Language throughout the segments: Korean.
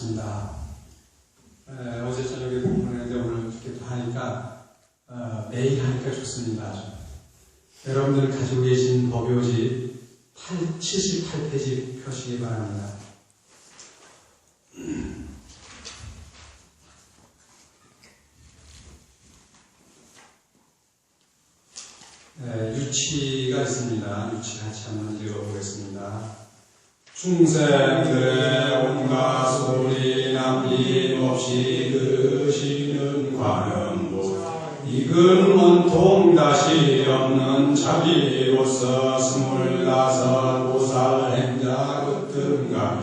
좋습니다. 어제 저녁에 공부했는데 오늘 이렇게 또 하니까 매일 하니까 좋습니다. 아주. 여러분들 가지고 계신 법요지 78페이지 펴시기 바랍니다. 유치가 있습니다. 유치 같이 한번 읽어보겠습니다. 중생들의 온갖 소리 남김없이 들으시는 관음보 익은 원통 다시 없는 자비로서 25 보살 행자 그뜸가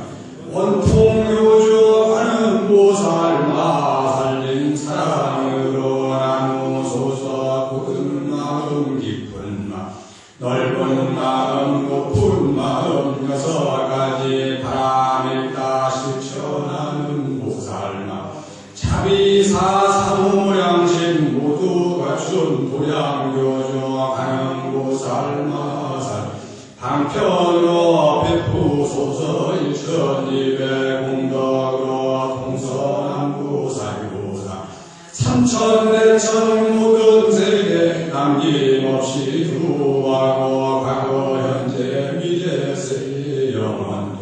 원통 교주 관음보살 마살린 사랑으로 나누소서 굳은 마음 깊은 마음 넓은 마음 높은 마음 6가지 바람일다 실천하는 보살마 자비사 사무량심 모두 갖춘 도량교주 가능보살 마살 방편으로 베푸소서 1200 공덕으로 동서남 보살보사 3000대천 모든 세계 남김없이 두하고 과거 현재 미래 세계 영원토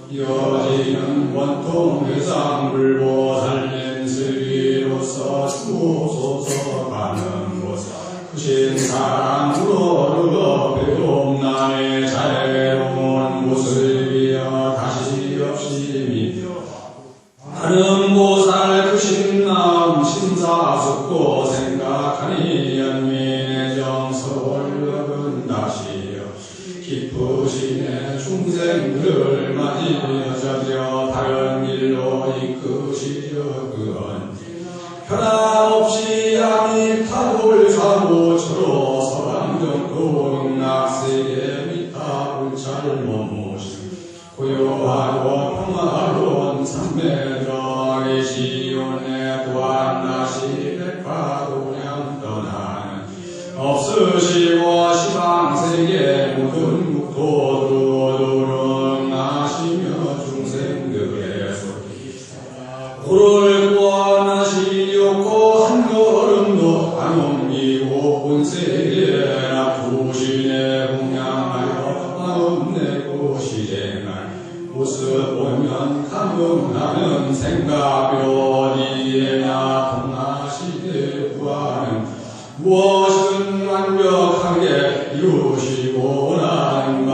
이어지는 원통 회상 불보살님 슬기로서 주소서 가는 보살 크신 사랑으로 배움난의 자애로운 곳을 비어 다시 없이 믿어 하는 보살 크신 마음 심사숙고 생각하니 연민의 정서월력은 다시여 기쁘시네 중생들을 맞이하자며 바른 길로 이끄시려 그언 변함없이 아미타불 사무처로 서방정도 낙세계 미타불찰 못모심 고요하고 평화로운 삼매 들어가기 시온에 또한 다시 백화도량 떠나는 없으시고 시방세계 모든 국토로 도름하시며 중생들의 소리 고를 구원하시려고 한 걸음도 안 옮기고 온 세계에 납두신에 공양하여 마음 내고 시행할 모습 보면 감흥하는 생각으로 어디에나 통하시되 구하는 무엇은 완벽하게 이루시고 원하는 바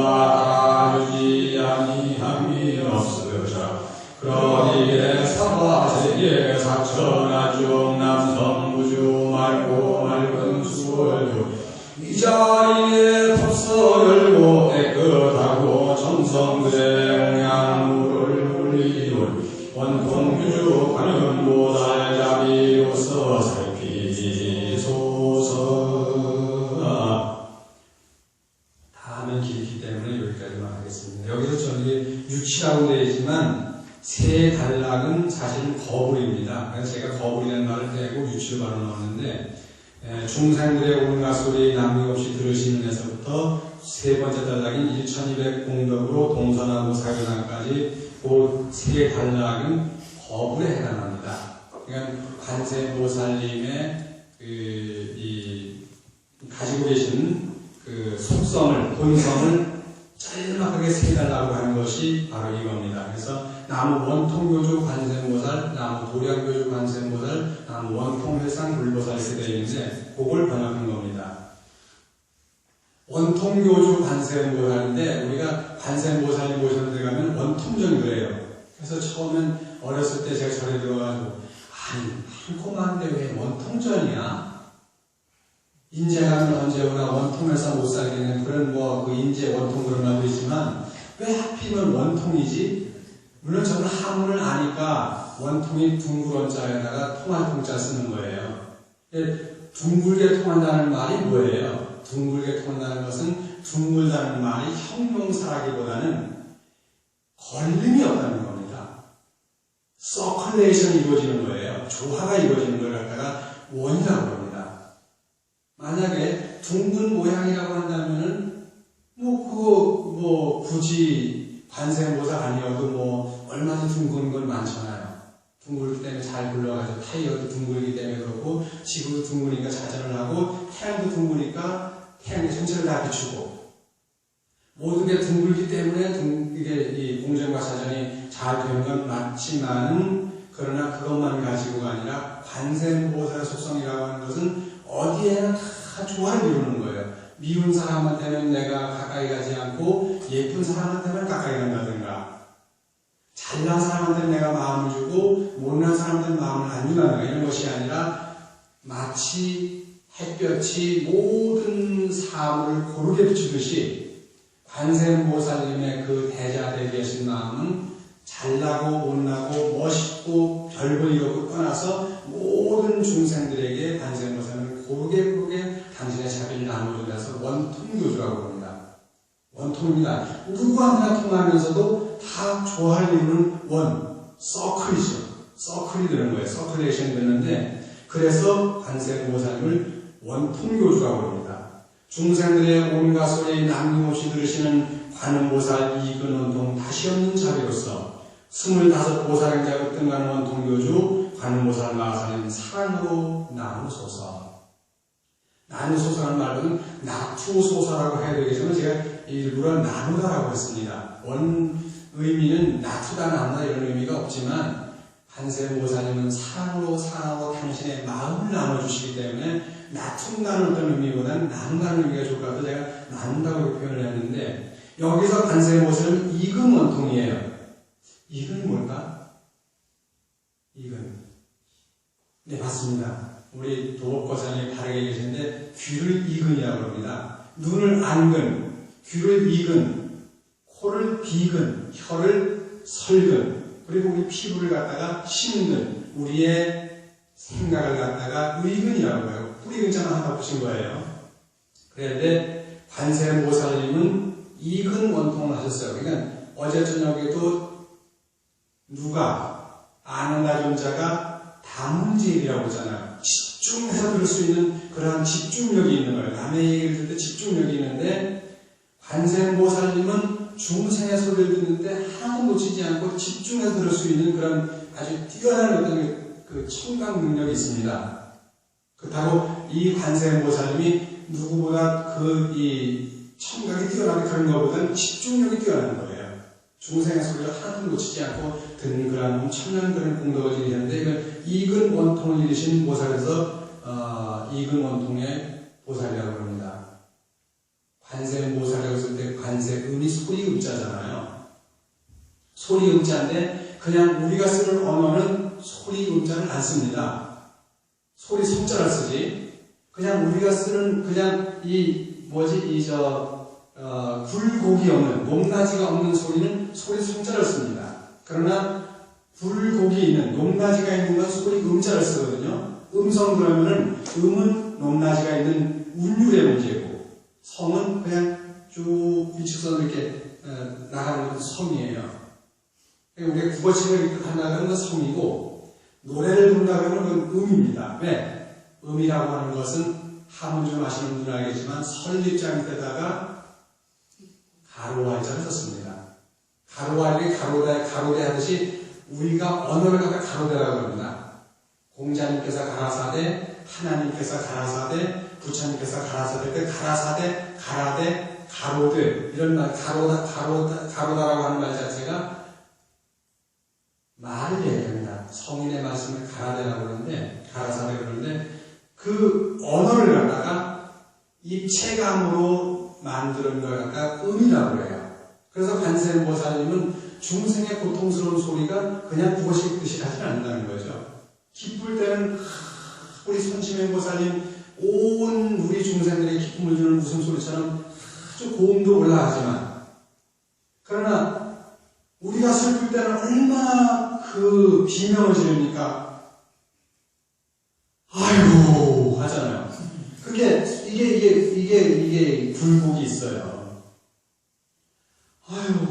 다르지 아니함이 없으자 그러기에 사바세계 사천하중 남성무주 맑고 맑은 수월교 이 자리에 덥서 열고 깨끗하고 정성들의 영양물을 올리온 원통규주 관음보살 자비로서 살피소서. 다음은 길기 때문에 여기까지만 하겠습니다. 여기서 저기 유치라고 되어 있지만 세 단락은 사실 거불입니다. 그래서 제가 거불이라는 말을 떼고 유치로 바로 넣었는데 중생들의 온갖 소리 남김없이 들으시는 데서부터 세 번째 단락인 1200 공덕으로 동서남북 사교단까지 그 세 단락은 거불에 해당합니다. 그러니까 관세보살님의 가지고 계신 그 속성을, 본성을 짤막하게 세 단락으로 하는 것이 바로 이겁니다. 그래서 나무 원통교주 관세음보살, 나무 도량교주 관세음보살, 나무 원통회상 불보살 이렇게 되어 있는데 그걸 번역한 겁니다. 원통교주 관세음보살인데 우리가 관세음보살님 모시는 데 가면 원통전이 그래요. 그래서 처음엔 어렸을 때 제가 절에 들어가지고 아니 한코만데 왜 원통전이야? 인제 가면 언제 오나 원통에서 못 살겠는 그런 그 인제 원통 그런 말도 있지만 왜 하필이면 원통이지? 물론 저는 한문을 아니까 원통이 둥글 원자에다가 통할 통자 쓰는 거예요. 둥글게 통한다는 말이 뭐예요? 둥글게 통한다는 것은 둥글다는 말이 형용사라기보다는 걸림이 없다는 겁니다. 서큘레이션이 이루어지는 거예요. 조화가 이루어지는 걸 갖다가 원이라고 합니다. 만약에 둥근 모양이라고 한다면은 굳이 관세음보살 아니어도 얼마나 둥근 건 많잖아요. 둥글기 때문에 잘 굴러가죠. 타이어도 둥글기 때문에 그렇고, 지구도 둥그니까 자전을 하고, 태양도 둥그니까 태양의 전체를 다 비추고, 모든 게 둥글기 때문에 이게 이 공전과 사전이 잘 되는 건 맞지만, 그러나 그것만 가지고가 아니라 관세음보살의 속성이라고 하는 것은 어디에나 다 조화를 이루는 거예요. 미운 사람한테는 내가 가까이 가지 않고 예쁜 사람한테는 가까이 간다든가, 잘난 사람한테는 내가 마음을 주고 못난 사람한테는 마음을 안 준다든가, 이런 것이 아니라 마치 햇볕이 모든 사물을 고르게 비추듯이 관세음보살님의 그 대자되게 하신 마음은 잘나고 못나고 멋있고 별볼 일 없고 떠나서 모든 중생들에게 관세음보살님을 고르게 당신의 자비를 나눠주면서 원통교주라고 합니다. 원통입니다. 누구한테나 통하면서도 다 조화를 이루는 원, 서클이죠. 서클이 되는 거예요. 서클레이션이 되는데, 그래서 관세음보살님을 원통교주라고 합니다. 중생들의 온갖 소리 남김없이 들으시는 관음보살 이근원통 다시 없는 자비로서 25보살행자가 등가는 원통교주 관음보살 마하사님 사랑으로 나누소서. 나누소서라는 말은 나투소서라고 해야 되겠지만 제가 일부러 나누다라고 했습니다. 원 의미는 나투다 나누다 이런 의미가 없지만, 관세음보살님은 사랑으로 당신의 마음을 나눠주시기 때문에 나툰다는 어떤 의미보다는 나눈다는 의미가 좋을 것 같아서 제가 나눈다고 표현을 했는데, 여기서 관세음보살은 이근원통이에요. 이근이 뭘까? 이근. 네, 맞습니다. 우리 도법거사님이 바르게 계시는데 귀를 이근이라고 합니다. 눈을 안근, 귀를 이근, 코를 비근, 혀를 설근, 그리고 우리 피부를 갖다가 심근, 우리의 생각을 갖다가 의근이라고 해요. 뿌리 근자만 하나 붙인 거예요. 그런데 관세음보살님은 이근 원통을 하셨어요. 그러니까 어제 저녁에도 누가 아는 나존자가 다문제일이라고 하잖아요. 집중해서 들을 수 있는 그러한 집중력이 있는 거예요. 남의 얘기를 들을 때 집중력이 있는데, 관세음보살님은 중생의 소리를 듣는데 하나도 놓치지 않고 집중해서 들을 수 있는 그런 아주 뛰어난 어떤 그 청각 능력이 있습니다. 그렇다고 이 관세음보살님이 누구보다 이 청각이 뛰어나게 그런 것보다는 집중력이 뛰어난 거예요. 중생의 소리를 하나도 놓치지 않고 듣는 그런 엄청난 그런 공덕을 지니셨는데, 이근 원통을 이루신 보살에서 이근 원통의 보살이라고 합니다. 관세음보살이라고 했을 때 관세음이 소리 음자잖아요. 소리 음자인데 그냥 우리가 쓰는 언어는 소리 음자를 안 씁니다. 소리 성자를 쓰지. 그냥 우리가 쓰는 그냥 굴곡이 없는, 높낮이가 없는 소리는 소리 성자를 씁니다. 그러나 굴곡이 있는, 높낮이가 있는 건 소리 음자를 쓰거든요. 음성 그러면은 음은 높낮이가 있는 운율의 문제고, 성은 그냥 쭉 일직선으로 이렇게 나가는 성이에요. 우리가 국어책을 읽는다는 건 성이고, 노래를 부른다는 건 음입니다. 왜? 음이라고 하는 것은 한문 좀 아시는 분들은 알겠지만 설립자 밑에다가 가로와 자를 썼습니다. 가로와 이렇게 가로대 하듯이 우리가 언어를 갖다 가로대라고 합니다. 공자님께서 가라사대, 하나님께서 가라사대, 부처님께서 가라사대, 그 가라사대, 가라대, 가로대 이런 말, 가로다라고 하는 말 자체가 말을 얘기합니다. 성인의 말씀을 가라대라고 그러는데, 가라사대 그러는데, 그 언어를 갖다가 입체감으로 만드는 걸 갖다가 음이라고 해요. 그래서 관세음보살님은 중생의 고통스러운 소리가 그냥 국어식 뜻이 가지 않는다는 거죠. 기쁠 때는 우리 손치명보살님 온 우리 중생들에게 기쁨을 주는 웃음소리처럼 아주 고음도 올라가지만, 그러나 우리가 슬플 때는 얼마나 그 비명을 지르니까 아이고 하잖아요. 이게 굴곡이 있어요. 아이고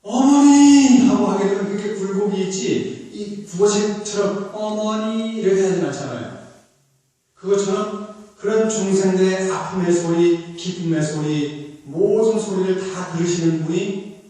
어머니 하고 하게 되면 그게 굴곡이 있지, 이 국어식처럼 어머니 이렇게 하진 않잖아요. 그것처럼 그런 중생들의 아픔의 소리, 기쁨의 소리, 모든 소리를 다 들으시는 분이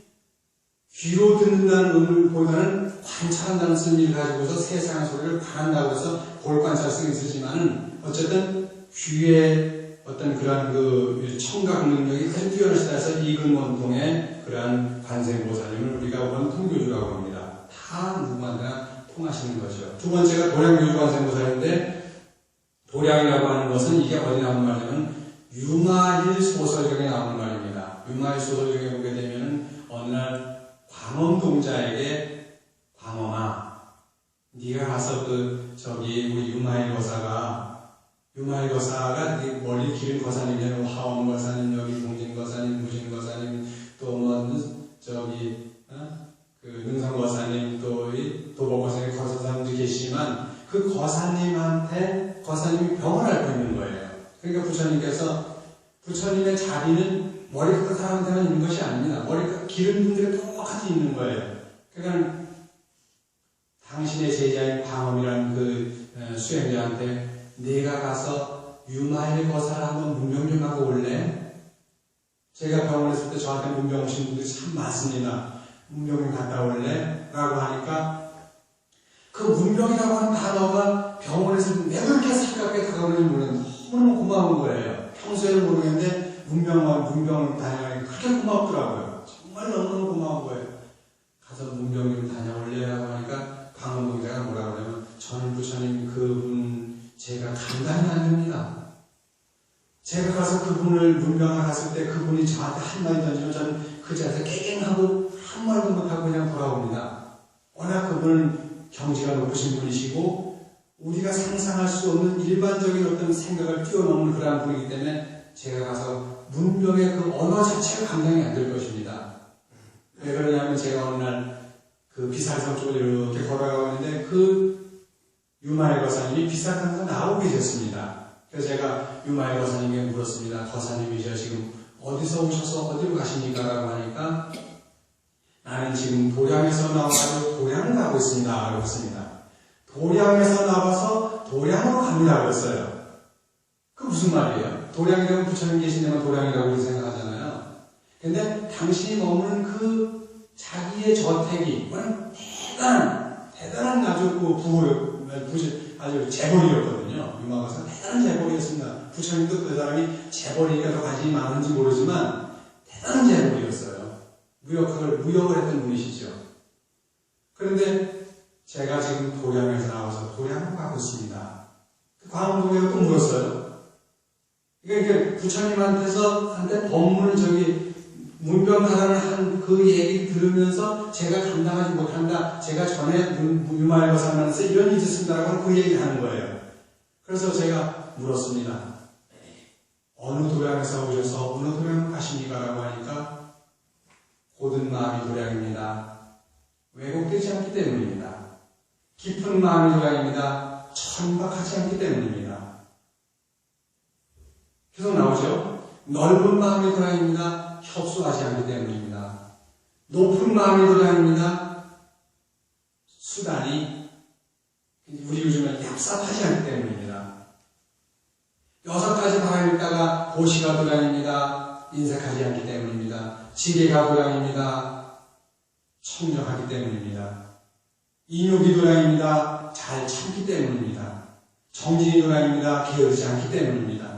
귀로 듣는다는 의미보다는 관찰한다는 의미를 가지고서 세상의 소리를 관한다고 해서 볼 관찰성이 있으지만은 어쨌든 귀의 어떤 그러한 그 청각 능력이 아주 뛰어나시다 해서 이근원통의 그러한 관세음보살님을 우리가 원통교주라고 합니다. 다 누구한테나 통하시는 거죠. 두 번째가 도량교주 관세음보살인데, 도량이라고 하는 것은 이게 어디 나오는 말이냐면 유마일 소설경에 나오는 말입니다. 유마일 소설경에 보게 되면은 어느 날 광엄동자에게 광엄아, 네가 가서 저기 우리 유마일 거사가 네 멀리 기른 거사님이냐, 화엄 거사님, 여기 동진 거사님, 무진 거사님, 또 저기 그 능성 거사님, 또 이 도보 거사님, 거사님도 계시지만 그 거사님이 병을 앓고 있는 거예요. 그러니까 부처님의 자리는 머리 깎은 사람한테만 있는 것이 아닙니다. 머리 기른 분들이 똑같이 있는 거예요. 그러니까 당신의 제자인 광엄이라는 그 수행자한테 네가 가서 유마일 거사를 한번 문병 좀 하고 올래? 제가 병원에 있을 때 저한테 문병 오신 분들이 참 많습니다. 문병 좀 갔다 올래? 라고 하니까 그 문병이라고 하는 단어가 병원에서 왜 그렇게 살갑게 다가오는지 모르겠는데 너무너무 고마운 거예요. 평소에는 모르겠는데 문병을 다녀가니까 그렇게 고맙더라고요. 정말 너무너무 고마운 거예요. 가서 문병 좀 다녀올래라고 하니까 광엄동자가 뭐라고 그러냐면 저는 부처님 그분 제가 감당이 안 됩니다. 제가 가서 그분을 문병을 갔을 때 그분이 저한테 한마디 던지면 저는 그 자리에서 깨갱하고 한마디도 못하고 그냥 돌아옵니다. 워낙 그분은 경지가 높으신 분이시고 우리가 상상할 수 없는 일반적인 어떤 생각을 뛰어넘는 그러한 분이기 때문에 제가 가서 문병의 그 언어 자체가 감당이 안 될 것입니다. 왜 그러냐면 제가 어느 날 그 비살성 쪽을 이렇게 걸어가고 있는데 그 유마일 거사님이 비살성에서 나오고 계셨습니다. 그래서 제가 유마일 거사님에게 물었습니다. 거사님이죠. 지금 어디서 오셔서 어디로 가십니까? 라고 하니까 나는 지금 도량에서 나와서 도량을 가고 있습니다. 라고 했습니다. 도량에서 나와서 도량으로 갑니다. 그랬어요. 그 무슨 말이에요? 도량이라면 부처님 계신 데만 도량이라고 생각하잖아요. 근데 당신이 머무는 그 자기의 저택이 대단한 아주 아주 재벌이었거든요. 유마가서 대단한 재벌이었습니다. 부처님도 그 사람이 재벌이니까 더 관심이 많은지 모르지만 대단한 재벌이었어요. 무역을 했던 분이시죠. 그런데 제가 지금 도량에서 나와서 도량으로 가고 있습니다. 광엄동자가 또 물었어요. 그러니까 부처님한테 법문을 문병하라는 한 그 얘기를 들으면서 제가 감당하지 못한다. 제가 전에 유마일 거사님한테 이런 일이 있었습니다라고 그 얘기를 하는 거예요. 그래서 제가 물었습니다. 어느 도량에서 오셔서 어느 도량으로 가십니까? 라고 하니까 고든 마음이 도량입니다. 왜곡되지 않기 때문입니다. 깊은 마음이 도량입니다. 천박하지 않기 때문입니다. 계속 나오죠? 넓은 마음이 도량입니다. 협소하지 않기 때문입니다. 높은 마음이 도량입니다. 수단이 우리 요즘에 얍삽하지 않기 때문입니다. 6가지 바람이 있다가 고시가 도량입니다. 인색하지 않기 때문입니다. 지게가 도량입니다. 청정하기 때문입니다. 인욕이 도량입니다. 잘 참기 때문입니다. 정진이 도량입니다. 게으르지 않기 때문입니다.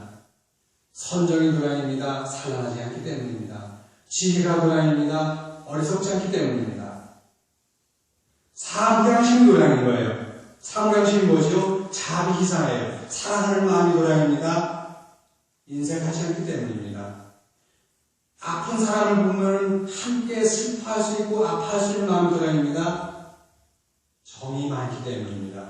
선정이 도량입니다. 산란하지 않기 때문입니다. 지혜가 도량입니다. 어리석지 않기 때문입니다. 사무량심이 도량인 거예요. 사무량심이 뭐죠? 자비희사예요. 사랑하는 마음이 도량입니다. 인색하지 않기 때문입니다. 아픈 사람을 보면 함께 슬퍼할 수 있고 아파할 수 있는 마음이 도량입니다. 정이 많기 때문입니다.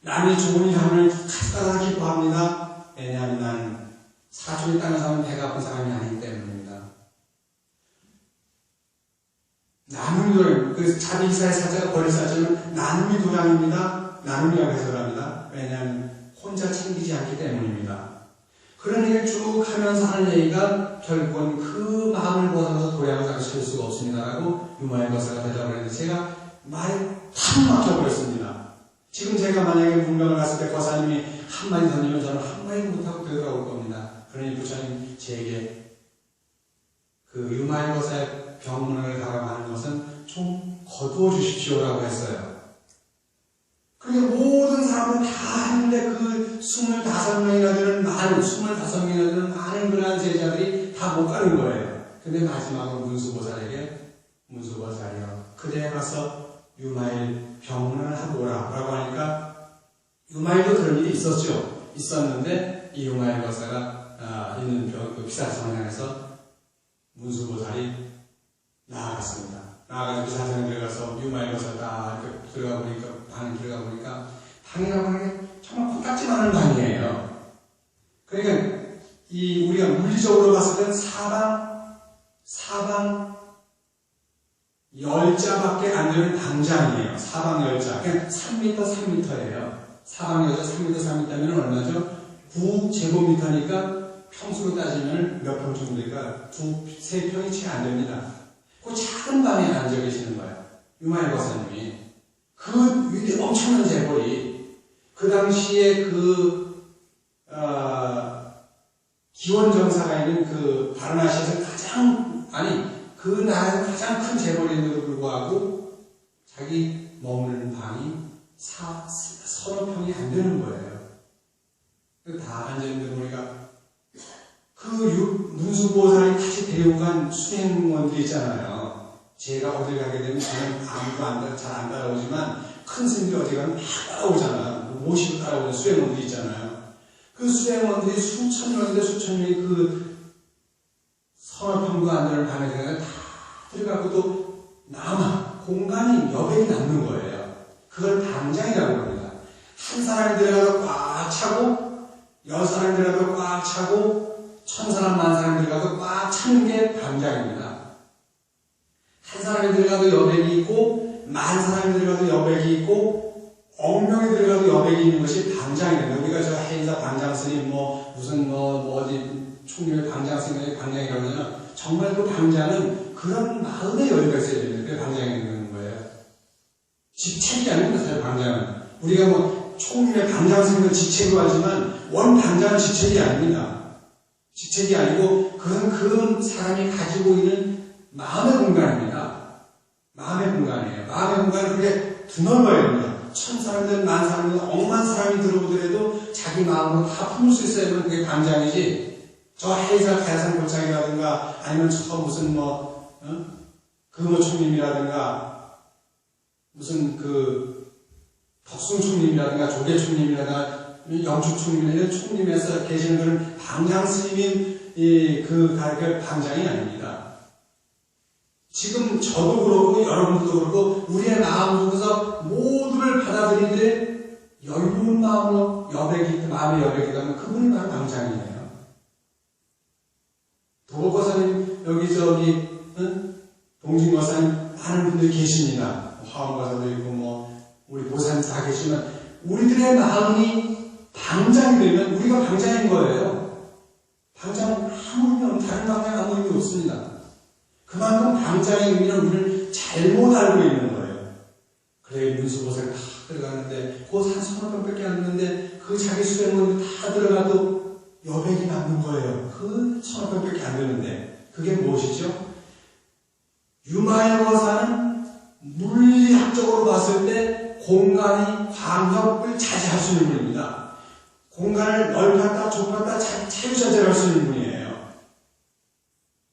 남이 좋은 일 하면 가스가사 기뻐합니다. 왜냐하면 나는 사촌이 땅을 사면 배가 아픈 사람이 아니기 때문입니다. 나눔이 도량, 그 자비이사의 사자가 버릴 사자는 나눔이 도량입니다. 나눔이라고 해석합니다. 왜냐하면 혼자 챙기지 않기 때문입니다. 그런 얘기를 쭉 하면서 하는 얘기가 결국은 그 마음을 벗어서 도량을 가르칠 수가 없습니다라고 유마일 거사가 대답을 했는데 제가 말이 탁 막혀버렸습니다. 지금 제가 만약에 문명을 갔을 때 거사님이 한마디 던지면 저는 한마디 못하고 되돌아올 겁니다. 그러니 부처님 제게 그 유마일 거사의 병문을 가라고 하는 것은 좀 거두어 주십시오라고 했어요. 그러니까 모든 사람은 다 했는데 그 25명이나 되는 많은 그러한 제자들이 다 못 가는 거예요. 근데 마지막으로 문수보살에게 문수보살이요, 그대 가서 유마일 병문을 하고 오라고 하니까 유마일도 그런 일이 있었는데 이 유마일 거사가 있는 그 피사성당에서 문수보살이 나아갔습니다. 나아가서 피사성에 들어가서 유마일 거사 딱 들어가 보니까 방이라고 하는 게 정말 코딱지만한 방이에요. 그러니까 우리가 물리적으로 봤을 때는 사방 10자밖에 안 되는 방장이에요. 사방 10자. 그냥 3m예요. 사방 10자 3m면 얼마죠? 9제곱미터니까 평수로 따지면 몇 평 정도 되니까 3평이 채 안 됩니다. 그 작은 방에 앉아 계시는 거예요. 유마일 거사님이. 그 엄청난 재벌이 그 당시에 기원정사가 있는 그 바라나시에서 그 나라에서 가장 큰 재벌인데도 불구하고 자기 머무는 방이 서너 평이 안 되는 거예요. 다 앉아있는데 보니까 문수보살이 같이 데리고 간 수행원들이 있잖아요. 제가 어딜 가게 되면 저는 아무도 잘 안 따라오지만 큰 스님들이 어디 가면 다 따라오잖아요. 모시고 따라오는 수행원들이 있잖아요. 그 수행원들이 수천 명이 그 서너 평도 안 되는 방에 다 들어가고 또 공간이 여백이 남는 거예요. 그걸 방장이라고 합니다. 한 사람이 들어가도 꽉 차고 10사람이 들어가도 꽉 차고 1000사람, 10,000사람이 들어가도 꽉 차는 게 방장입니다. 한 사람이 들어가도 여백이 있고 10,000사람이 들어가도 여백이 있고 10,000명이 들어가도 여백이 있는 것이 방장이에요. 우리가 저 해인사 방장스님 어디 총림의 방장스님의 방장이라고 하면 정말 그 방장은 그런 마음의 여유가 있어야 되는데 그게 방장이 되는 거예요. 직책이 아닙니다. 사실 방장은. 우리가 총림의 방장스님은 직책으로 하지만 원 방장은 직책이 아닙니다. 직책이 아니고 그건 그 사람이 가지고 있는 마음의 공간입니다. 마음의 공간이에요. 마음의 공간은 그게 드넓어야 됩니다. 1000사람들, 10,000사람들, 억만 사람이 들어오더라도 자기 마음으로 다 품을 수 있어야만 그게 방장이지. 저 해이사 가야산 골장이라든가 아니면 저 무슨 금호총님이라든가 무슨 덕순총님이라든가 조계총님이라든가 영축총님이나 이런 총님에서 계시는 그런 방장 스님이 가르칠 방장이 아닙니다. 지금 저도 그렇고 여러분들도 그렇고 우리의 마음 속에서 모두를 받아들이는데 여유로운 마음으로 마음의 여백이 있다면 그분이 바로 방장이에요. 도곡거사님 여기 동진거사님 많은 분들이 계십니다. 화엄거사도 있고 우리 보사님 다 계시지만 우리들의 마음이 방장이 되면 우리가 방장인 거예요. 방장은 아무 의미 없는, 다른 방장은 아무 의미 없습니다. 그만큼 방장의 의미는 우리를 잘못 알고 있는 거예요. 그래 문수보살 다 들어가는데 그 한 서너 병밖에 안 되는데 그 자기 수행원들 다 들어가도 여백이 남는 거예요. 그 서너 병밖에 안 되는데 그게 무엇이죠? 유마일 거사는 물리학적으로 봤을 때 공간이 광역을 차지할 수 있는 분입니다. 공간을 넓혔다 좁혔다 자유자재할 수 있는 분이에요.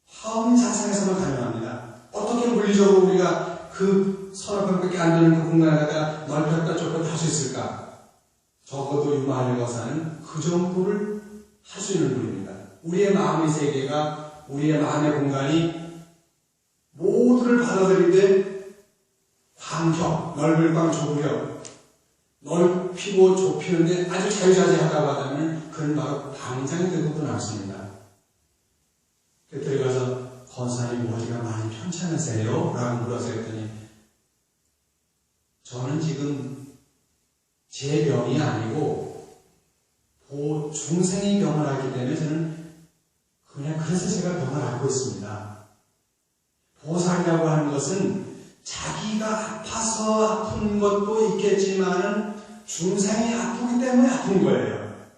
화엄 자상에서만 가능합니다. 어떻게 물리적으로 우리가 그 서너 평밖에 안 되는 그 공간에다가 넓혔다 좁혔다 할 수 있을까? 적어도 유마일 거사는 그 정도를 할 수 있는 분입니다. 우리의 마음의 세계가, 우리의 마음의 공간이 모두를 받아들이되 광격, 넓을 광 좁으려 넓히고 좁히는데 아주 자유자재하다고 하다면 그는 바로 방장이 되고도 남습니다. 들어가서 권사님 머리가 많이 편찮으세요? 라고 물어서 했더니 저는 지금 제 병이 아니고 중생이 병을 앓기 때문에 저는 그냥 그래서 제가 병을 앓고 있습니다. 보살이라고 하는 것은 자기가 아파서 아픈 것도 있겠지만 중생이 아프기 때문에 아픈 거예요.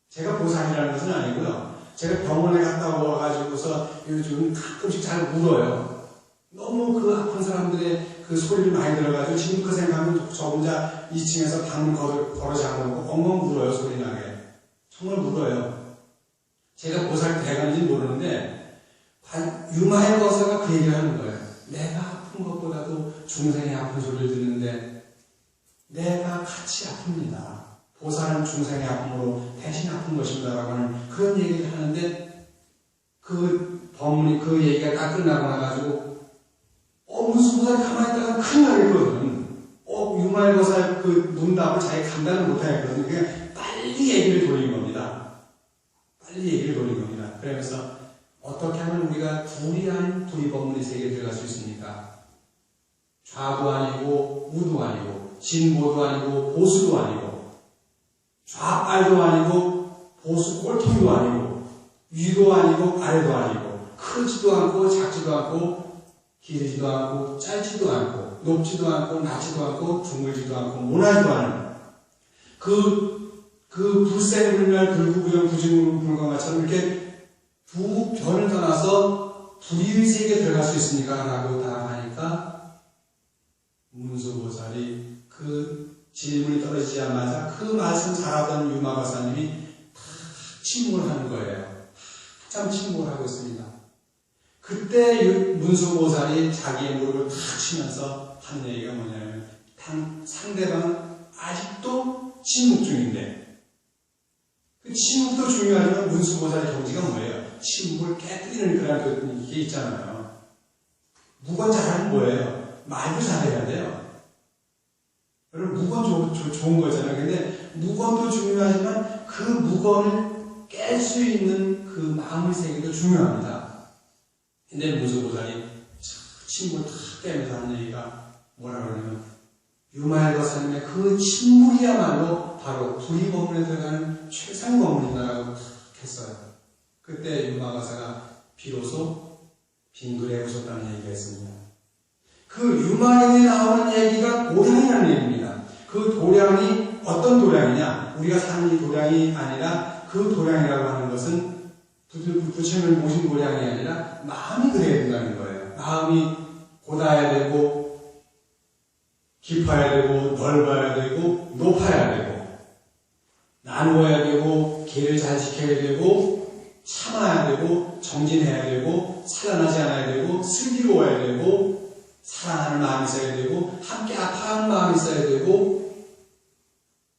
제가 보살이라는 것은 아니고요. 제가 병원에 갔다 와가지고서 요즘 가끔씩 잘 울어요. 너무 그 아픈 사람들의 그 그 소리를 많이 들어가지고 지금 그 생각하면 저 혼자 2층에서 방문 걸어 잠그고 엉엉 울어요. 소리 나게. 정말 울어요. 제가 보살 대가는지 모르는데 유마의 거사가 그 얘기를 하는 거예요. 내가 아픈 것보다도 중생의 아픈 소리를 듣는데 내가 같이 아픕니다. 보살은 중생의 아픔으로 대신 아픈 것입니다라고 하는 그런 얘기를 하는데 그 법문이 그 얘기가 딱 끝나고 나가지고 무슨 보살이 가만히 있다가 큰일 나겠거든. 유마의 거사 그 문답을 자기 감당을 못하겠거든. 그냥 빨리 얘기를 돌린 겁니다. 빨리 얘기를 돌린 겁니다. 그러면서 어떻게 하면 우리가 둘이 아닌 둘이 법문의 세계에 들어갈 수 있습니까? 좌도 아니고 우도 아니고 진보도 아니고 보수도 아니고 좌빨도 아니고 보수 꼴통도 아니고 위도 아니고 아래도 아니고 크지도 않고 작지도 않고 길지도 않고 짧지도 않고 높지도 않고 낮지도 않고 둥글지도 않고 모나지도 않은 그 불생불멸 불구부정 부증불건가처럼 이렇게 두 변을 떠나서 불의의 세계에 들어갈 수 있습니까? 라고 답하니까 문수보살이 그 질문이 떨어지자마자 그 말씀 잘하던 유마바사님이 다 침묵을 하는 거예요. 한참 침묵을 하고 있습니다. 그때 문수보살이 자기의 무릎을 탁 치면서 한 얘기가 뭐냐면 상대방은 아직도 침묵 중인데 그 침묵도 중요하지만 문수보살의 경지가 뭐예요? 침묵을 깨뜨리는 그런 게 있잖아요. 무건 잘하는 뭐예요? 말도 잘해야 돼요. 여러분 무건 좋은 거잖아요. 근데 무건도 중요하지만 그 무건을 깰 수 있는 그 마음의 세계도 중요합니다. 근데 문수보살이 침묵을 탁 깨면서 하는 얘기가 뭐라 그러냐면 유마의 거사님의 그 침묵이야말로 바로 불의 법문에 들어가는 최상 법문이다라고 탁 했어요. 그때 유마거사가 비로소 빙그레 웃었다는 얘기가 있습니다. 그 유마경에 나오는 얘기가 도량이라는 얘기입니다. 그 도량이 어떤 도량이냐? 우리가 사는 이 도량이 아니라 그 도량이라고 하는 것은 부처님을 모신 도량이 아니라 마음이 그래야 된다는 거예요. 마음이 고다야 되고 깊어야 되고 넓어야 되고 높아야 되고 나누어야 되고 길을 잘 지켜야 되고 참아야 되고 정진해야 되고 살아나지 않아야 되고 슬기로워야 되고 사랑하는 마음이 있어야 되고 함께 아파하는 마음이 있어야 되고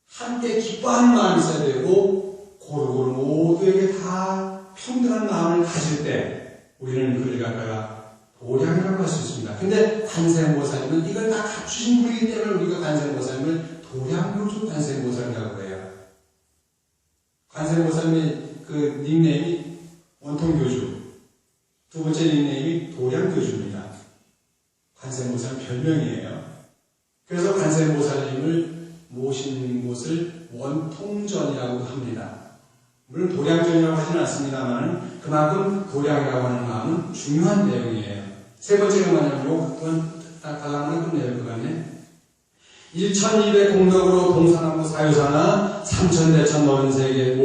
함께 기뻐하는 마음이 있어야 되고 고루고루 모두에게 다 평등한 마음을 가질 때 우리는 그를 갖다가 도량이라고 할 수 있습니다. 근데 관세음보살님은 이걸 다 갖추신 분이기 때문에 우리가 관세음보살님을 도량교주 관세음보살이라고 해요. 관세음보살님의 그 닉네임이 원통교주, 두 번째 닉네임이 도량교주입니다. 관세음보살은 별명이에요. 그래서 관세음보살님을 모신 곳을 원통전이라고 합니다. 물론 도량전이라고 하지는 않습니다만 그만큼 도량이라고 하는 마음은 중요한 내용이에요. 세 번째가 뭐냐면 그건 달랑을 끝내요. 그간에 1200 공덕으로 동서남북 사유사나 3000대천 모든 세계에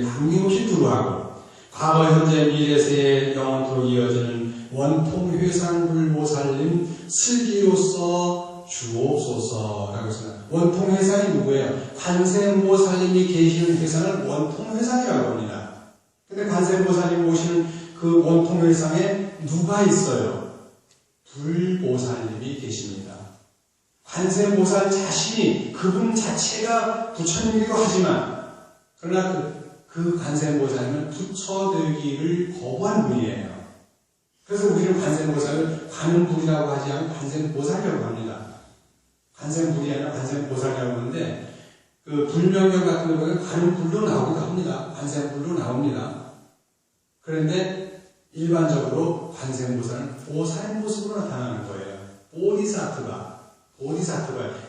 남김없이 두루하고 과거 현재 미래세에 영원토록 이어지는 원통회상불보살님 슬기로서 주옵소서라고 했습니다. 원통회상이 누구예요? 관세음보살님이 계시는 회상을 원통회상이라고 합니다. 근데 관세음보살님 모시는 그 원통회상에 누가 있어요? 불보살님이 계십니다. 관세음보살 자신이 그분 자체가 부처님이기도 하지만 그러나 그 관세음보살님은 부처되기를 거부한 분이에요. 그래서 우리는 관세음보살을 관음불이라고 하지 않고 관세음보살이라고 합니다. 관세음불이 아니라 관세음보살이라고 하는데 그 불명경 같은 거 보면 관음불로 나오기도 합니다. 관세음불로 나옵니다. 그런데 일반적으로 관세음보살은 보살의 모습으로 나타나는 거예요. 보디사트바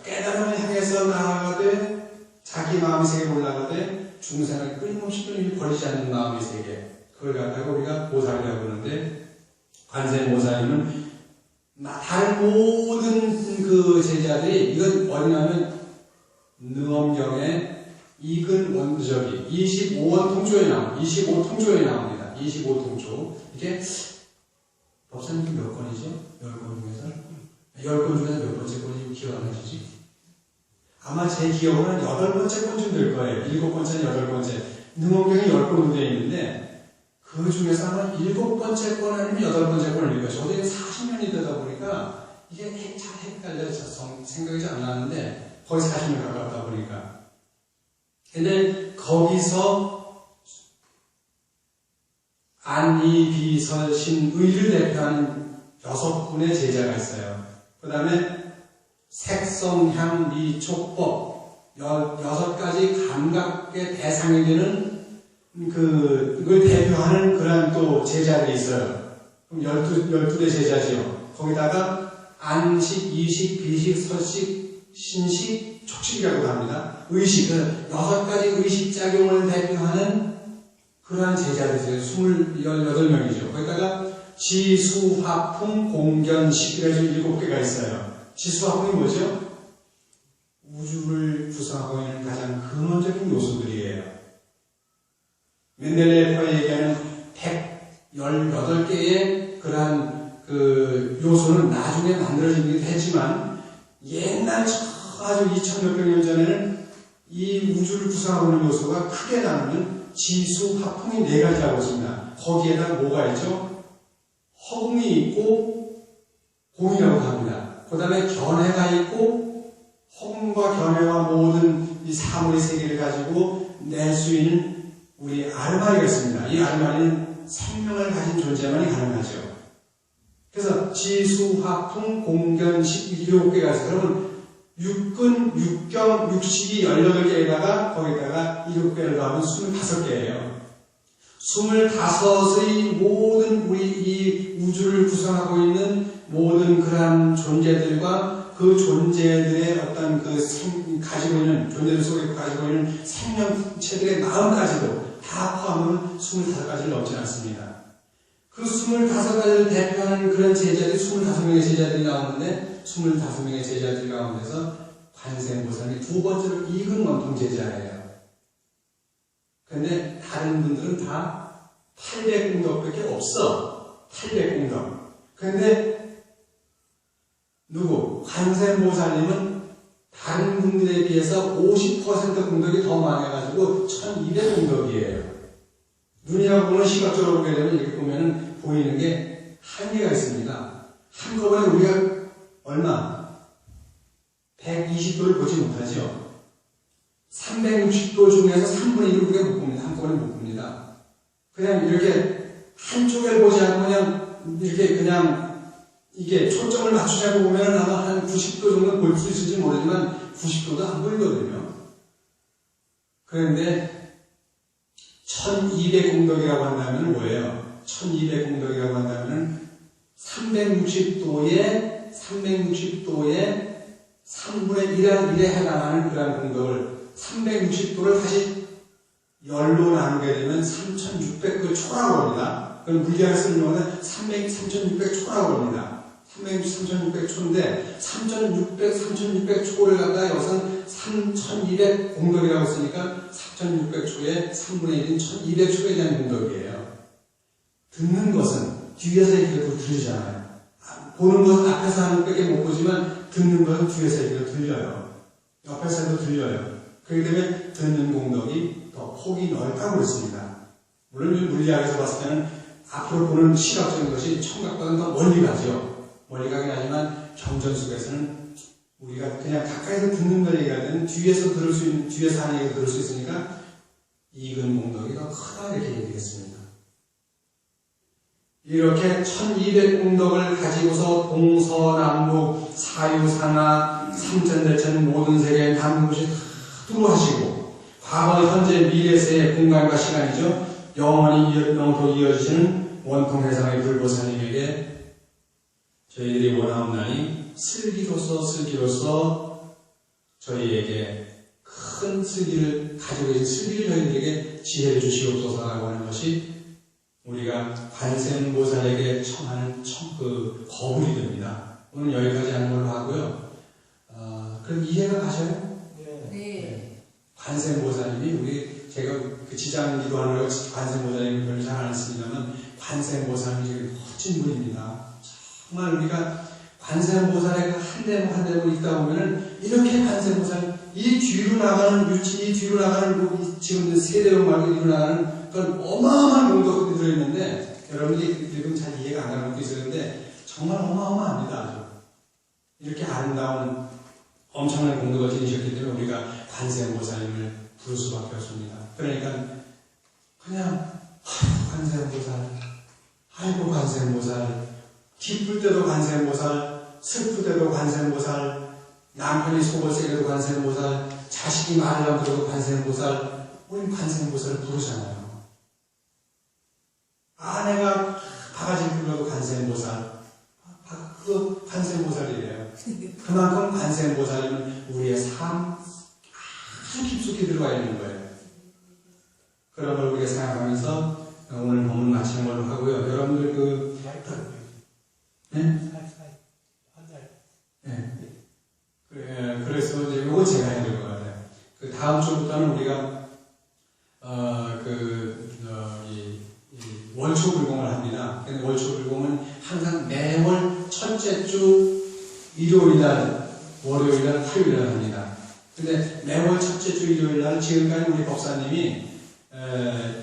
깨달음을 향해서 나아가되 자기 마음의 세계에 올라가되 중생을 끊임없이 버리지 않는 마음의 세계, 그걸 갖다가 우리가 보살이라고 하는데 관세음보살님은 다른 모든 그 제자들이 이건 어디냐면 능엄경에 익은 원저기 25통조에 나옵니다. 25통조에 나옵니다. 25통조. 이게 법사님이 몇 권이죠? 10권 중에서? 10권 중에서 몇 번째 권이 기억 안 나시지? 아마 제 기억으로는 8번째 권쯤 될 거예요. 7번째는 8번째. 능엄경이 10권으로 되어 있는데, 그 중에서 아마 7번째 권 아니면 8번째 권일 거예요. 저도 40년이 되다 보니까 이게 잘 헷갈려서 생각이 잘 안 나는데, 거의 40년 가깝다 보니까. 근데 거기서 안이비설 신의를 대표하는 6분의 제자가 있어요. 그 다음에 색성향 미촉법 6가지 감각의 대상이 되는 그걸 대표하는 그런 또 제자들이 있어요. 그럼 12대 제자지요. 거기다가 안식, 이식, 비식, 설식, 신식, 촉식이라고 합니다. 의식, 6가지 의식작용을 대표하는 그러한 제자들이에요. 18명이죠. 거기다가 지수화풍, 공견식, 이래서 7개가 있어요. 지수화풍이 뭐죠? 우주를 구성하고 있는 가장 근원적인 요소들이에요. 멘델레예프가 얘기하는 118개의 그러한 그 요소는 나중에 만들어지기도 했지만, 옛날 아주 2000몇 년 전에는 이 우주를 구성하고 있는 요소가 크게 나누면 지수화풍이 4가지라고 있습니다. 거기에다 뭐가 있죠? 허공이 있고 공이라고 합니다. 그 다음에 견해가 있고, 허공과 견해와 모든 이 사물의 세계를 가지고 낼 수 있는 우리 아르마리가 있습니다. 이 아르마리는 생명을 가진 존재만이 가능하죠. 그래서 지수화풍, 공견식 7개가 있어요. 그러면 육근, 육경, 육식이 18개에다가 거기다가 7개를 더하면 25개예요. 25의 모든 우리 이 우주를 구성하고 있는 모든 그러한 존재들과 그 존재들의 어떤 가지고 있는, 존재들 속에 가지고 있는 생명체들의 마음까지도 다 포함하면 25가지를 넘지 않습니다. 그 25가지를 대표하는 그런 제자들이 25명의 제자들이 나오는데, 25명의 제자들 가운데서 관세음보살이 2번째로 이근 원통 제자예요. 그런데 다른 분들은 다 800공덕밖에 없어. 800공덕. 그런데 누구? 관세음보살님은 다른 분들에 비해서 50% 공덕이 더 많아가지고 1200공덕이에요. 눈이라고 보면, 시각적으로 보게 되면 이렇게 보면 보이는 게 한계가 있습니다. 한꺼번에 우리가 얼마? 120도를 보지 못하죠. 360도 중에서 3분의 1을 우리가 못 봅니다. 한꺼번에 못 봅니다. 그냥 이렇게 한쪽을 보지 않고 그냥 이렇게 그냥 이게 초점을 맞추자고 보면 아마 한 90도 정도 볼 수 있을지 모르지만 90도도 안 보이거든요. 그런데 1200공덕이라고 한다면 뭐예요? 1200공덕이라고 한다면 360도에 3분의 1에 해당하는 그러한 공덕을 360도를 다시 열로 나누게 되면 3600그 초라고 합니다. 그건 물리학을 쓰는 용어는 3600초라고 합니다. 3600초인데 3600초를 갖다가 여기서는 3200 공덕이라고 쓰니까 3600초에 3분의 1인 1200초에 대한 공덕이에요. 듣는 것은 뒤에서 얘기를 들리잖아요. 보는 것은 앞에서 하는 밖에 못 보지만 듣는 것은 뒤에서 얘기를 들려요. 옆에서 해도 들려요. 그렇기 때문에 듣는 공덕이 더 폭이 넓다고 그랬습니다. 물론 물리학에서 봤을 때는 앞으로 보는 시각적인 것이 청각보다는 더 멀리 가죠. 멀리 가긴 하지만 경전 속에서는 우리가 그냥 가까이서 듣는 걸 얘기하든 뒤에서 들을 수 있는, 뒤에서 하는 얘기를 들을 수 있으니까 이근 공덕이 더 크다 이렇게 얘기했습니다. 이렇게 1200공덕을 가지고서 동서남북 사유상하 삼천대천 모든 세계 남무시 두루하시고 과거 현재 미래세의 공간과 시간이죠. 영원토록 이어지시는 원통해상의 불보살님에게 저희들이 원하옵나니 슬기로서 저희에게 큰 슬기를 가지고 계신 슬기를 저희들에게 지혜를 주시옵소서라고 하는 것이 우리가 관세음보살에게 청하는 거울이 됩니다. 오늘 여기까지 하는 걸로 하고요. 그럼 이해가 가셔요? 네. 관세음보살님이 제가 그 지장기도 하느라고 관세음보살님을 별로 잘 안 했습니다만 관세음보살님이 되게 멋진 분입니다. 정말 우리가 관세음보살의 한 대목 한 대목 읽다 보면은 이렇게 관세음보살 이 뒤로 나가는 유치, 이 뒤로 나가는 이 지금 세 대목 말고 뒤로 나가는 그건 어마어마한 용도가 들어있는데 여러분들이 읽으면 잘 이해가 안 가는 것도 있었는데 정말 어마어마합니다. 아주. 이렇게 아름다운 엄청난 공덕을 지니셨기 때문에 우리가 관세음보살님을 부를 수밖에 없습니다. 그러니까 그냥 관세음보살, 아이고 관세음보살, 기쁠 때도 관세음보살, 슬플 때도 관세음보살, 남편이 속을 새겨도 관세음보살, 자식이 말을 안 들어도 관세음보살, 우린 관세음보살을 부르잖아요. 아내가 바가지를 불러도 관세음보살, 그 관세음보살이래요. 그만큼 관세음보살은 우리의 삶 아주 깊숙이 들어가 있는 거예요. 그런 걸 우리가 생각하면서 오늘 법문 마치는 걸로 하고요. 여러분들 네? 네. 그래서 이제 요거 제가 해야 될 것 같아요. 그 다음 주부터는 우리가 이 월초불공을 합니다. 근데 월초불공은 항상 매월 첫째 주 일요일날, 월요일날, 화요일날 합니다. 근데 매월 첫째 주 일요일날 지금까지 우리 법사님이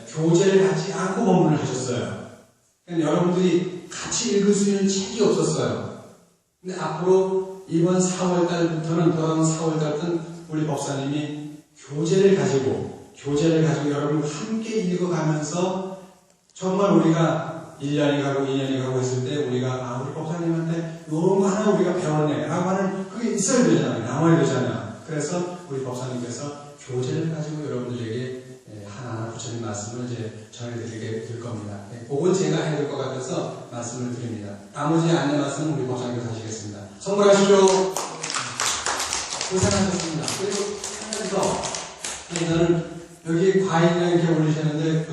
교재를 갖지 않고 법문을 하셨어요. 그러니까 여러분들이 같이 읽을 수 있는 책이 없었어요. 근데 앞으로 이번 4월달부터는 돌아오는 4월달부터는 우리 법사님이 교재를 가지고 여러분 함께 읽어가면서 정말 우리가 1년이 가고 2년이 가고 했을 때 우리가 우리 법사님한테 요런 거 하나 우리가 배웠네 라고 하는 그게 있어야 되잖아요. 남아야 되잖아요. 그래서 우리 법사님께서 교재를 가지고 여러분들에게 하나하나 부처님 말씀을 이제 전해드리게 될 겁니다. 그건 제가 해야 될 것 같아서 말씀을 드립니다. 나머지 안내 말씀은 우리 법사님께서 하시겠습니다. 성불하십시오. 고생하셨습니다. 그리고 하면서 저는 여기 과일이랑 이렇게 올리셨는데